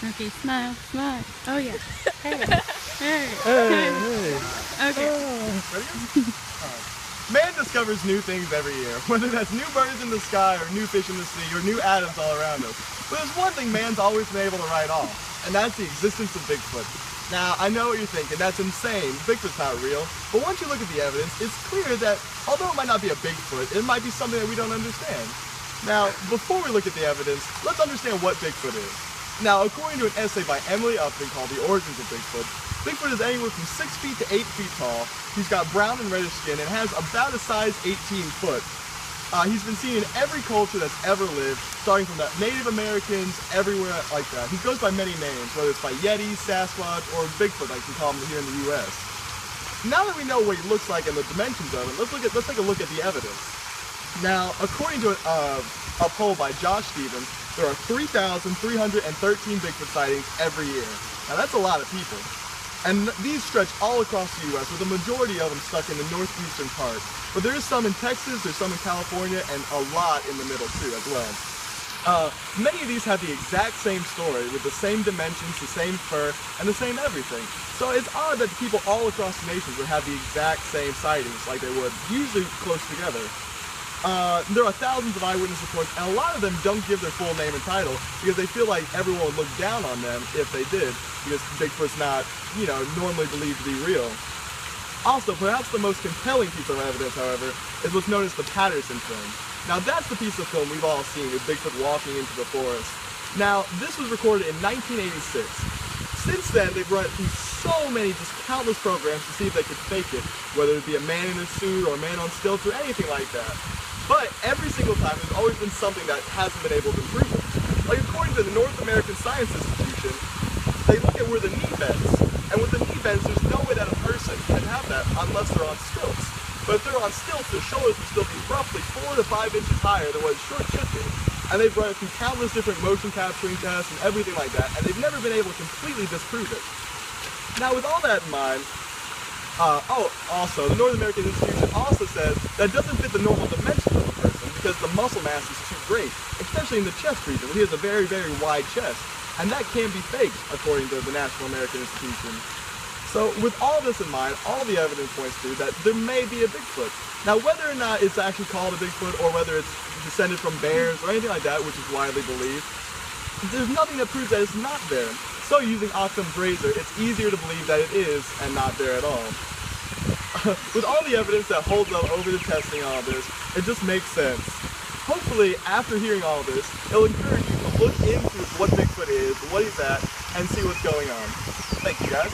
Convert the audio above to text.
Okay, smile, smile. Oh yeah. Hey. Hey. Hey. Okay. Ready? Man discovers new things every year, whether that's new birds in the sky or new fish in the sea or new atoms all around us. But there's one thing man's always been able to write off, and that's the existence of Bigfoot. Now, I know what you're thinking, that's insane, Bigfoot's not real, but once you look at the evidence, it's clear that although it might not be a Bigfoot, it might be something that we don't understand. Now, before we look at the evidence, let's understand what Bigfoot is. Now, according to an essay by Emily Upton called The Origins of Bigfoot, Bigfoot is anywhere from 6 feet to 8 feet tall. He's got brown and reddish skin and has about a size 18 foot. He's been seen in every culture that's ever lived, starting from the Native Americans, everywhere like that. He goes by many names, whether it's by Yeti, Sasquatch, or Bigfoot, like we call him here in the U.S. Now that we know what he looks like and the dimensions of him, let's take a look at the evidence. Now, according to a poll by Josh Stevens, there are 3,313 Bigfoot sightings every year. Now that's a lot of people. And these stretch all across the U.S., with the majority of them stuck in the northeastern part. But there is some in Texas, there's some in California, and a lot in the middle too as well. Many of these have the exact same story, with the same dimensions, the same fur, and the same everything. So it's odd that people all across the nations would have the exact same sightings like they would, usually close together. There are thousands of eyewitness reports, and a lot of them don't give their full name and title because they feel like everyone would look down on them if they did, because Bigfoot's not, normally believed to be real. Also, perhaps the most compelling piece of evidence, however, is what's known as the Patterson film. Now that's the piece of film we've all seen with Bigfoot walking into the forest. Now, this was recorded in 1986. Since then, they've run it through so many, just countless programs to see if they could fake it, whether it be a man in a suit or a man on stilts or anything like that. But every single time, there's always been something that hasn't been able to prove it. Like according to the North American Science Institution, they look at where the knee bends. And with the knee bends, there's no way that a person can have that unless they're on stilts. But if they're on stilts, their shoulders will still be roughly 4 to 5 inches higher than what it should be. And they've run it through countless different motion capturing tests and everything like that, and they've never been able to completely disprove it. Now with all that in mind, also, the North American Institution also says that it doesn't fit the normal dimensions of a person because the muscle mass is too great, especially in the chest region, where he has a very, very wide chest. And that can be faked, according to the National American Institution. So with all this in mind, all the evidence points to that there may be a Bigfoot. Now whether or not it's actually called a Bigfoot or whether it's descended from bears or anything like that, which is widely believed, there's nothing that proves that it's not there. So using Occam's razor, it's easier to believe that it is and not there at all. With all the evidence that holds up over the testing and all this, it just makes sense. Hopefully, after hearing all this, it'll encourage you to look into what Bigfoot is, what he's at, and see what's going on. Thank you guys.